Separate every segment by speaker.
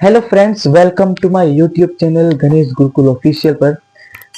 Speaker 1: Hello friends, welcome to my YouTube channel Ganesh Gurukul official पर।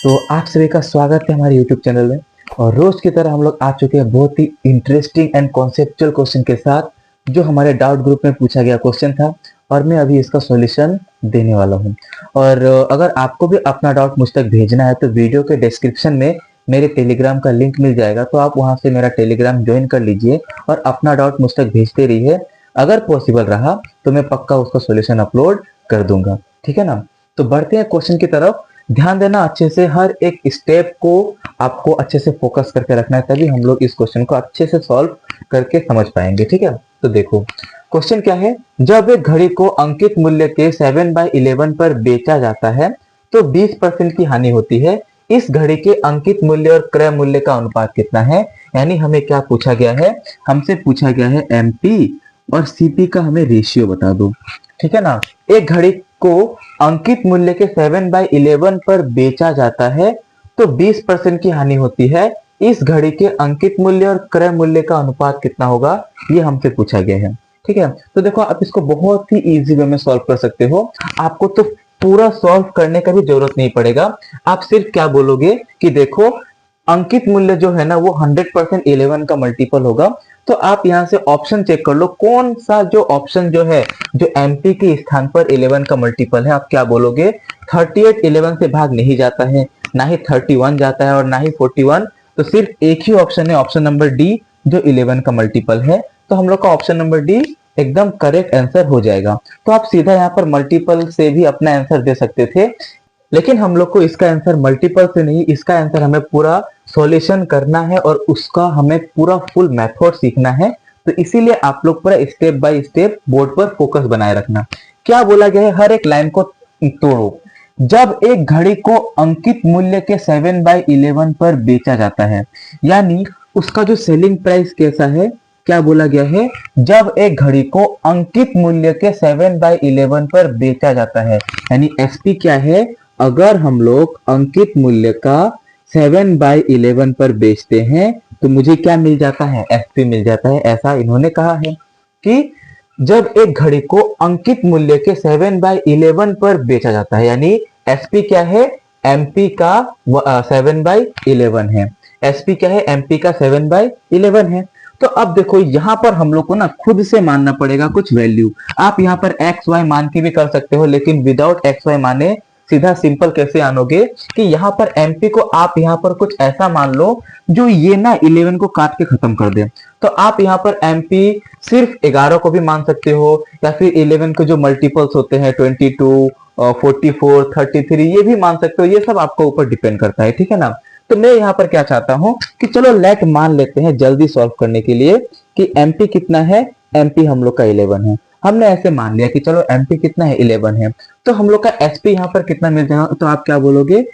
Speaker 1: तो आप सभी का स्वागत है हमारे यूट्यूब चैनल में। और रोज की तरह हम लोग आ चुके हैं बहुत ही इंटरेस्टिंग एंड कॉन्सेप्चुअल क्वेश्चन के साथ, जो हमारे डाउट ग्रुप में पूछा गया क्वेश्चन था और मैं अभी इसका सॉल्यूशन देने वाला हूं। और अगर आपको भी अपना डाउट मुझ तक भेजना है तो वीडियो के डिस्क्रिप्शन में मेरे टेलीग्राम का लिंक मिल जाएगा, तो आप वहां से मेरा टेलीग्राम ज्वाइन कर लीजिए और अपना डाउट मुझ तक भेजते रहिए। अगर पॉसिबल रहा तो मैं पक्का उसका सॉल्यूशन अपलोड कर दूंगा, ठीक है ना। तो बढ़ते हैं क्वेश्चन की तरफ। ध्यान देना अच्छे से, हर एक स्टेप को आपको अच्छे से फोकस करके रखना है, तभी हम लोग इस क्वेश्चन को अच्छे से सॉल्व करके समझ पाएंगे, ठीक है। तो देखो क्वेश्चन क्या है। जब एक घड़ी को अंकित मूल्य के 7/11 पर बेचा जाता है तो 20% की हानि होती है। इस घड़ी के अंकित मूल्य और क्रय मूल्य का अनुपात कितना है। यानी हमें क्या पूछा गया है, हमसे पूछा गया है एमपी और सीपी का हमें रेशियो बता दो, ठीक है ना। एक घड़ी को अंकित मूल्य के 7/11 पर बेचा जाता है तो 20% की हानि होती है। इस घड़ी के अंकित मूल्य और क्रय मूल्य का अनुपात कितना होगा, ये हमसे पूछा गया है, ठीक है। तो देखो आप इसको बहुत ही इजी वे में सॉल्व कर सकते हो। आपको तो पूरा सॉल्व करने का भी जरूरत नहीं पड़ेगा। आप सिर्फ क्या बोलोगे कि देखो अंकित मूल्य जो है ना वो 100% 11 का मल्टीपल होगा। तो आप यहाँ से ऑप्शन चेक कर लो, कौन सा जो ऑप्शन जो है जो एमपी के स्थान पर 11 का मल्टीपल है। आप क्या बोलोगे, 38 11 से भाग नहीं जाता है, ना ही 31 जाता है और ना ही 41। तो सिर्फ एक ही ऑप्शन है, ऑप्शन नंबर डी, जो 11 का मल्टीपल है। तो हम लोग का ऑप्शन नंबर डी एकदम करेक्ट आंसर हो जाएगा। तो आप सीधा यहाँ पर मल्टीपल से भी अपना आंसर दे सकते थे, लेकिन हम लोग को इसका आंसर मल्टीपल से नहीं, इसका आंसर हमें पूरा सॉल्यूशन करना है और उसका हमें पूरा फुल मेथड सीखना है। तो इसीलिए आप लोग पूरा स्टेप बाय स्टेप बोर्ड पर फोकस बनाए रखना। क्या बोला गया है, हर एक लाइन को तोड़ो। जब एक घड़ी को अंकित मूल्य के 7/11 पर बेचा जाता है, यानी उसका जो सेलिंग प्राइस कैसा है, क्या बोला गया है, जब एक घड़ी को अंकित मूल्य के 7/11 पर बेचा जाता है, यानी एसपी क्या है। अगर हम लोग अंकित मूल्य का 7/11 पर बेचते हैं तो मुझे क्या मिल जाता है, एसपी मिल जाता है। ऐसा इन्होंने कहा है कि जब एक घड़ी को अंकित मूल्य के 7/11 पर बेचा जाता है, यानी एसपी क्या है, एमपी का 7/11 है। एसपी क्या है, एमपी का 7/11 है। तो अब देखो यहाँ पर हम लोग को ना खुद से मानना पड़ेगा कुछ वैल्यू। आप यहाँ पर एक्स वाई मान के भी कर सकते हो, लेकिन विदाउट एक्स वाई माने सीधा सिंपल कैसे आनोगे कि यहाँ पर एमपी को आप यहाँ पर कुछ ऐसा मान लो जो ये ना 11 को काट के खत्म कर दे। तो आप यहाँ पर एमपी सिर्फ 11 को भी मान सकते हो, या फिर 11 के जो मल्टीपल्स होते हैं 22, 44, 33, ये भी मान सकते हो। ये सब आपको ऊपर डिपेंड करता है, ठीक है ना। तो मैं यहाँ पर क्या चाहता हूँ कि चलो लेट मान लेते हैं जल्दी सॉल्व करने के लिए कि एमपी कितना है। एमपी हम लोग का 11 है। हमने ऐसे मान लिया कि चलो एमपी कितना है, 11 है। तो हम लोग का एसपी यहाँ पर कितना मिल जाएगा, तो आप क्या बोलोगे,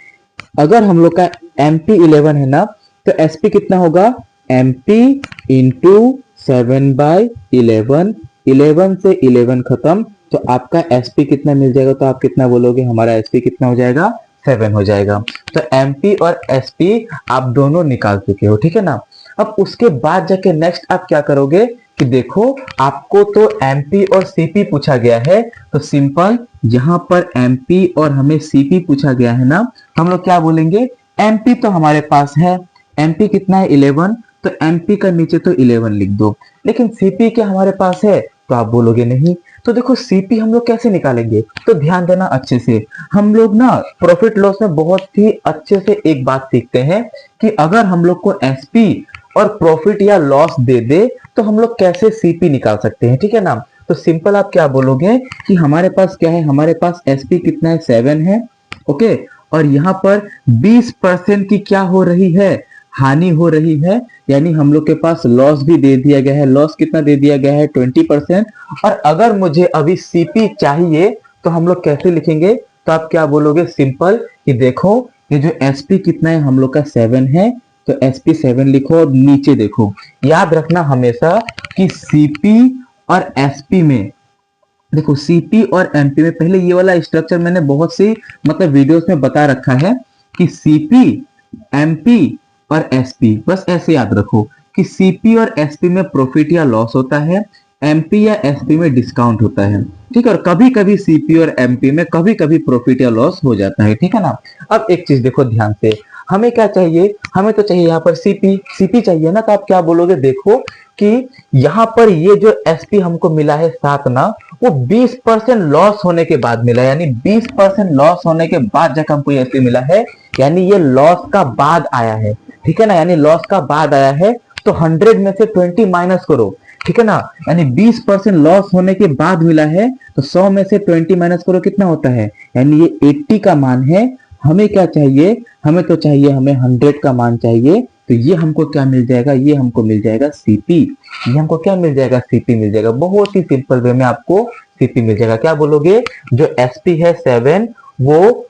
Speaker 1: अगर हम लोग का एमपी 11 है ना तो एसपी कितना होगा, एमपी इंटू 7/11, 11 से 11 खत्म, तो आपका एसपी कितना मिल जाएगा। तो आप कितना बोलोगे, हमारा एसपी कितना हो जाएगा, 7 हो जाएगा। तो एमपी और एसपी आप दोनों निकाल चुके हो, ठीक है ना। अब उसके बाद जाके नेक्स्ट आप क्या करोगे कि देखो आपको तो एमपी और सीपी पूछा गया है, तो सिंपल यहाँ पर एमपी और हमें सीपी पूछा गया है ना, हम लोग क्या बोलेंगे, एमपी तो हमारे पास है, एमपी कितना है 11, तो एमपी का नीचे तो 11 लिख दो। लेकिन सीपी क्या हमारे पास है, तो आप बोलोगे नहीं। तो देखो सीपी हम लोग कैसे निकालेंगे, तो ध्यान देना अच्छे से। हम लोग ना प्रॉफिट लॉस में बहुत ही अच्छे से एक बात सीखते हैं कि अगर हम लोग को एसपी और प्रॉफिट या लॉस दे दे तो हम लोग कैसे सीपी निकाल सकते हैं, ठीक है ना। तो सिंपल आप क्या बोलोगे कि हमारे पास क्या है, हमारे पास एसपी कितना है, 7 है, ओके। और यहाँ पर 20% की क्या हो रही है, हानि हो रही है, यानी हम लोग के पास लॉस भी दे दिया गया है। लॉस कितना दे दिया गया है, 20%। और अगर मुझे अभी सीपी चाहिए तो हम लोग कैसे लिखेंगे, तो आप क्या बोलोगे, सिंपल कि देखो ये जो एसपी कितना है, हम लोग का 7 है, तो एसपी 7 लिखो और नीचे देखो। याद रखना हमेशा कि सीपी और एसपी में, देखो सीपी और एमपी में पहले ये वाला स्ट्रक्चर मैंने बहुत सी मतलब वीडियोस में बता रखा है कि सीपी, एमपी और एसपी, बस ऐसे याद रखो कि सीपी और एसपी में प्रॉफिट या लॉस होता है, एमपी या एसपी में डिस्काउंट होता है, ठीक है, और कभी कभी सीपी और एमपी में कभी कभी प्रॉफिट या लॉस हो जाता है, ठीक है ना। अब एक चीज देखो ध्यान से, हमें क्या चाहिए, हमें तो चाहिए यहाँ पर सीपी चाहिए ना, तो आप क्या बोलोगे, देखो कि यहाँ पर ये जो एसपी हमको मिला है 7 ना, वो 20% लॉस होने के बाद मिला है, यानी 20% लॉस होने के बाद जाकर हमको एसपी मिला है, यानी ये लॉस का बाद आया है, ठीक है ना, यानी लॉस का बाद आया है। तो 100 में से 20 माइनस करो, ठीक है ना, यानी 20% लॉस होने के बाद मिला है, तो 100 में से 20 माइनस करो, कितना होता है, यानी ये 80 का मान है। हमें क्या चाहिए, हमें तो चाहिए, हमें 100 का मान चाहिए, तो ये हमको क्या मिल जाएगा, ये हमको मिल जाएगा सीपी, ये हमको क्या मिल जाएगा, सीपी मिल जाएगा। बहुत ही सिंपल वे में आपको सीपी मिल जाएगा। क्या बोलोगे, जो एसपी है 7 वो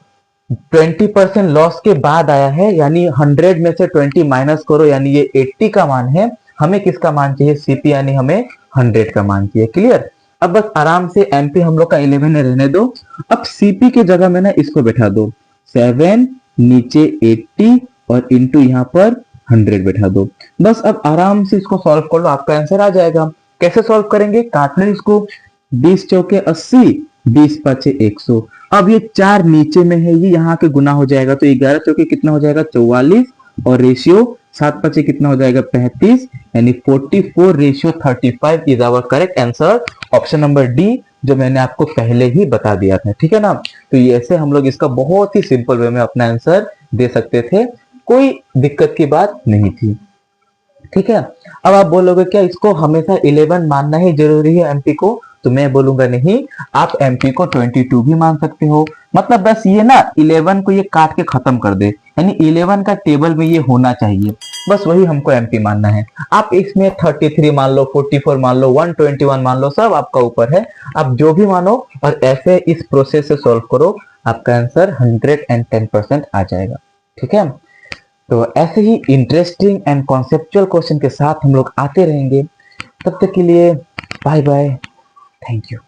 Speaker 1: 20% लॉस के बाद आया है, यानी 100 में से 20 माइनस करो, यानी ये 80 का मान है। हमें किसका मान चाहिए, सीपी, यानी हमें 100 का मान चाहिए। क्लियर। अब बस आराम से एमपी हम लोग का 11 रहने दो। अब सीपी की जगह में ना इसको बैठा दो, 7 नीचे 80 और इंटू यहाँ पर 100 बैठा दो। बस अब आराम से इसको सॉल्व कर लो, आपका आंसर आ जाएगा। कैसे सॉल्व करेंगे, काट लो इसको, 20 चौके 80, 20 पाँचे 100। अब ये 4 नीचे में है, ये यहाँ के गुना हो जाएगा, तो 11 चौके कितना हो जाएगा, 44, और रेशियो 7 पाँचे कितना हो जाएगा, 35, यानी 44 ratio 35 is our correct answer, option number D, जो मैंने आपको पहले ही बता दिया था, ठीक है ना। तो ये ऐसे हम लोग इसका बहुत ही सिंपल वे में अपना आंसर दे सकते थे, कोई दिक्कत की बात नहीं थी, ठीक है। अब आप बोलोगे क्या इसको हमेशा 11 मानना ही जरूरी है एमपी को, तो मैं बोलूंगा नहीं, आप एमपी को 22 भी मान सकते हो। मतलब बस ये ना 11 को ये काट के खत्म कर दे, यानी 11 का टेबल में ये होना चाहिए, बस वही हमको एमपी मानना है। आप इसमें 33 मान लो, 44 मान लो, 121 मान लो, सब आपका ऊपर है, आप जो भी मानो, और ऐसे इस प्रोसेस से सॉल्व करो, आपका आंसर 110% आ जाएगा, ठीक है। तो ऐसे ही इंटरेस्टिंग एंड कॉन्सेप्चुअल क्वेश्चन के साथ हम लोग आते रहेंगे। तब तक के लिए बाय बाय, थैंक यू।